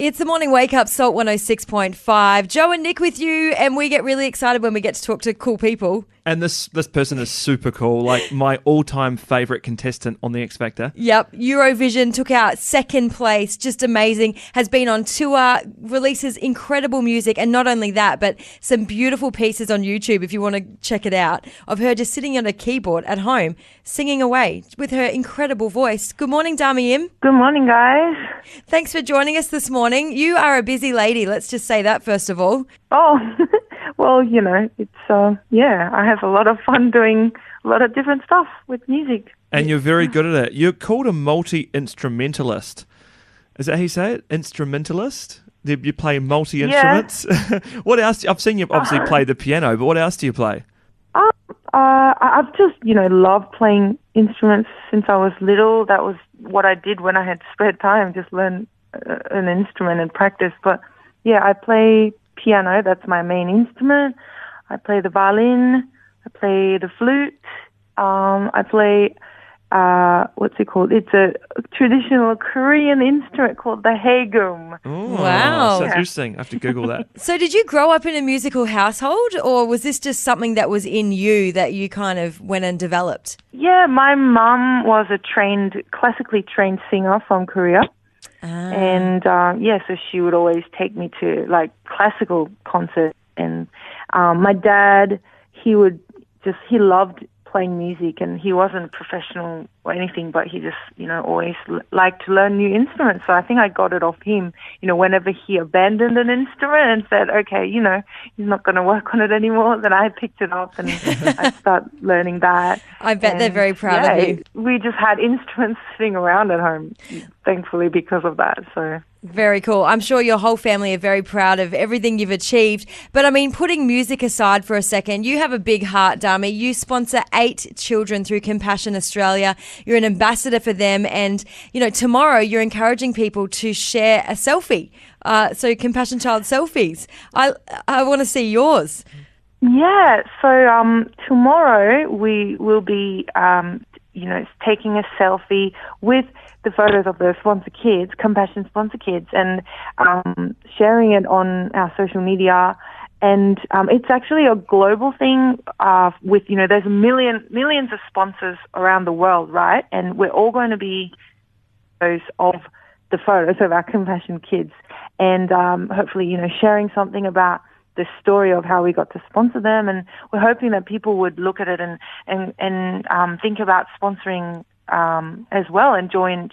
It's the morning wake up, Salt 106.5. Joe and Nick with you, and we get really excited when we get to talk to cool people. And this person is super cool, like my all-time favourite contestant on The X Factor. Yep, Eurovision took out second place, just amazing, has been on tour, releases incredible music, and not only that, but some beautiful pieces on YouTube if you want to check it out, of her just sitting on a keyboard at home, singing away with her incredible voice. Good morning, Dami. Good morning, guys. Thanks for joining us this morning. You are a busy lady, let's just say that first of all. Oh, well, it's, I have a lot of fun doing a lot of different stuff with music. And you're very good at it. You're called a multi-instrumentalist. Is that how you say it? Instrumentalist? You play multi-instruments? Yeah. What else? I've seen you obviously play the piano, but what else do you play? I've just, loved playing instruments since I was little. That was what I did when I had spare time, just learn an instrument and practice. But, yeah, I play piano. That's my main instrument. I play the violin. I play the flute. I play, what's it called? It's a traditional Korean instrument called the haegum. Oh, wow. Sounds interesting. I have to Google that. So did you grow up in a musical household, or was this just something that was in you that you kind of went and developed? Yeah, my mum was a classically trained singer from Korea. And, so she would always take me to, classical concerts. And my dad, he loved playing music, and he wasn't professional or anything, but he just, always liked to learn new instruments. So I think I got it off him, whenever he abandoned an instrument and said, okay, he's not going to work on it anymore, then I picked it up and I start learning that. I bet they're very proud of you. We just had instruments sitting around at home, thankfully, because of that. So very cool. I'm sure your whole family are very proud of everything you've achieved. But I mean, putting music aside for a second, you have a big heart, Dami. You sponsor 8 children through Compassion Australia. You're an ambassador for them. And, tomorrow you're encouraging people to share a selfie. So Compassion Child selfies. I want to see yours. Yeah. So tomorrow we will be, taking a selfie with the photos of the sponsor kids, Compassion sponsor kids, and sharing it on our social media. And it's actually a global thing with, there's millions of sponsors around the world, right? And we're all going to be those of the photos of our Compassion kids, and hopefully, sharing something about the story of how we got to sponsor them. And we're hoping that people would look at it and think about sponsoring as well, and join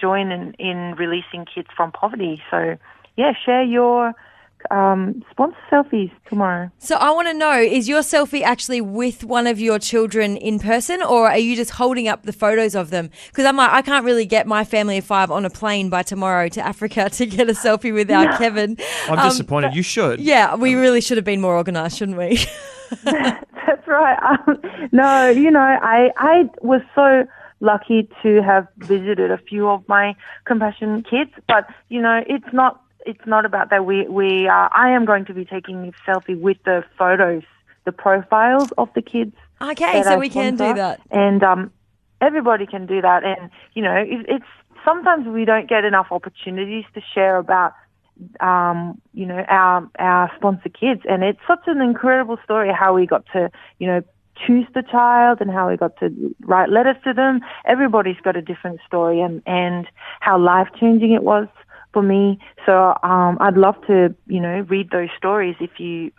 in releasing kids from poverty. So, yeah, share your sponsor selfies tomorrow. So I want to know, is your selfie actually with one of your children in person, or are you just holding up the photos of them? Because I'm like, I can't really get my family of 5 on a plane by tomorrow to Africa to get a selfie with our Kevin. I'm disappointed. You should. Yeah, we really should have been more organised, shouldn't we? That's right. No, I was so lucky to have visited a few of my Compassion kids, but it's not about that. I am going to be taking a selfie with the photos, the profiles of the kids. Okay, so we can do that, and everybody can do that. And it's sometimes we don't get enough opportunities to share about our sponsor kids, and it's such an incredible story how we got to choose the child and how we got to write letters to them. Everybody's got a different story, and how life-changing it was for me. So I'd love to, read those stories if you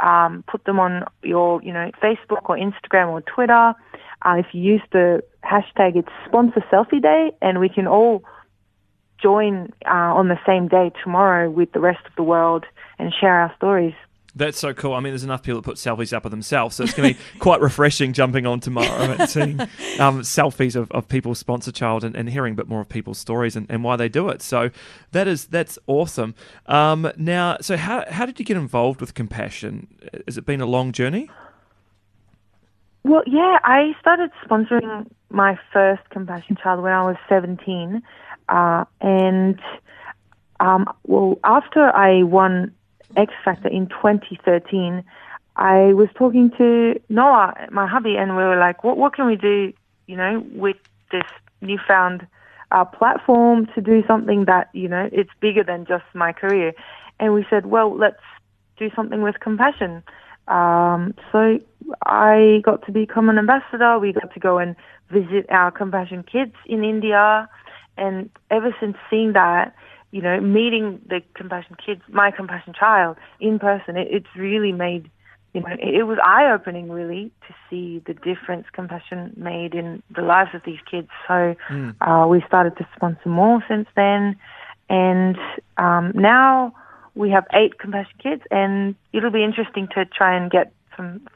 put them on your, Facebook or Instagram or Twitter. If you use the hashtag, it's Sponsor Selfie Day, and we can all join on the same day tomorrow with the rest of the world and share our stories. That's so cool. I mean, there's enough people that put selfies up of themselves, so it's going to be quite refreshing jumping on tomorrow and seeing selfies of people's sponsor child and hearing a bit more of people's stories and why they do it. So that's awesome. Now, so how did you get involved with Compassion? Has it been a long journey? Well, yeah, I started sponsoring my first Compassion child when I was 17. After I won X Factor in 2013, I was talking to Noah, my hubby, and we were like, what can we do, with this newfound platform to do something that, it's bigger than just my career. And we said, well, let's do something with compassion. So I got to become an ambassador. We got to go and visit our compassion kids in India. And ever since seeing that, meeting the compassion kids, my compassion child in person, it's really made, it was eye-opening really to see the difference compassion made in the lives of these kids. So we started to sponsor more since then. And now we have 8 compassion kids, and it'll be interesting to try and get some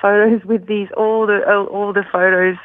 photos with all the photos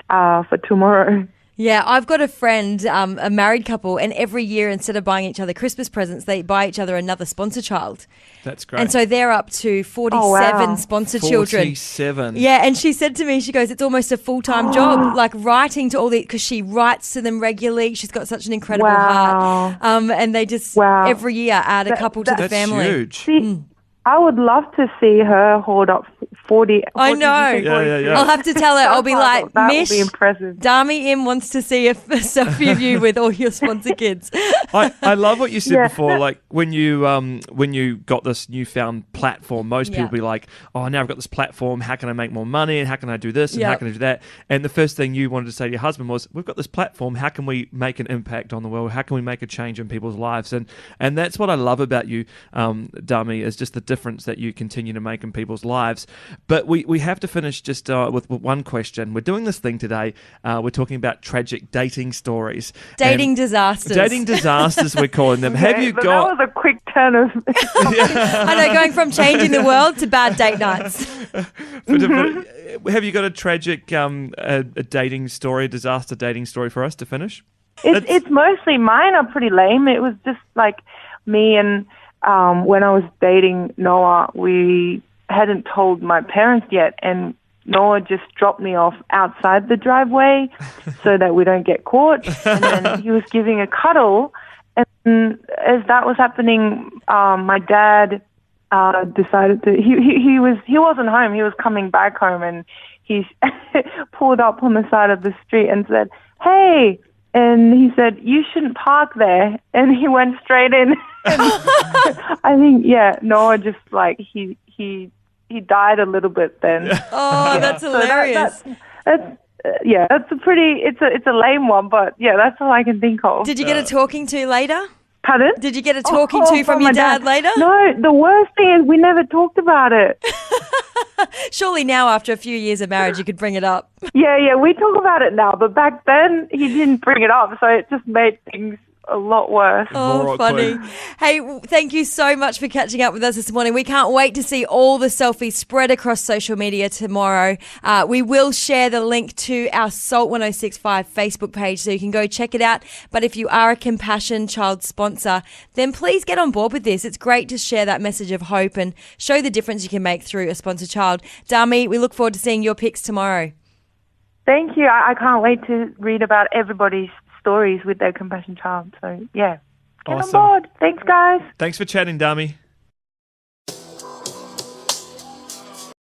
for tomorrow. Yeah, I've got a friend, a married couple, and every year instead of buying each other Christmas presents, they buy each other another sponsor child. That's great. And so they're up to 47 sponsor children. 47. Yeah, and she said to me, she goes, it's almost a full-time job, like writing to all the, because she writes to them regularly. She's got such an incredible heart. And they just every year add a couple to the family. That's huge. See, I would love to see her hold up 40. I know. Yeah. I'll have to tell her. I'll be like, that Mish, would be impressive. Dami M wants to see a selfie of you with all your sponsor kids. I love what you said before. Like when you got this newfound platform, most people be like, oh, now I've got this platform. How can I make more money? And how can I do this? And how can I do that? And the first thing you wanted to say to your husband was, we've got this platform. How can we make an impact on the world? How can we make a change in people's lives? And that's what I love about you, Dami, is just the difference that you continue to make in people's lives. But we have to finish just with one question. We're doing this thing today. We're talking about tragic dating stories. Dating disasters. Dating disasters, we're calling them. Have you got... That was a quick turn of... I know, going from changing the world to bad date nights. Have you got a tragic a dating story, disaster dating story for us to finish? It's mostly mine are pretty lame. It was just like me and when I was dating Noah, we hadn't told my parents yet, and Noah just dropped me off outside the driveway so that we don't get caught. And then he was giving a cuddle, and as that was happening, my dad decided to. He wasn't home. He was coming back home, and he pulled up on the side of the street and said, "Hey." And he said, "You shouldn't park there." And he went straight in. I think, Noah just like, he died a little bit then. Oh, that's hilarious. That's a pretty, it's a lame one, but that's all I can think of. Did you get a talking to later? Pardon? Did you get a talking to from your dad later? No, the worst thing is we never talked about it. Surely now, after a few years of marriage, you could bring it up. Yeah, we talk about it now, but back then he didn't bring it up, so it just made things a lot worse. Oh, funny. Hey, thank you so much for catching up with us this morning. We can't wait to see all the selfies spread across social media tomorrow. We will share the link to our Salt 1065 Facebook page so you can go check it out. But if you are a Compassion Child sponsor, then please get on board with this. It's great to share that message of hope and show the difference you can make through a sponsored child. Dami, we look forward to seeing your pics tomorrow. Thank you. I can't wait to read about everybody's stories with their compassion child. So, get on board. Thanks, guys. Thanks for chatting, Dami.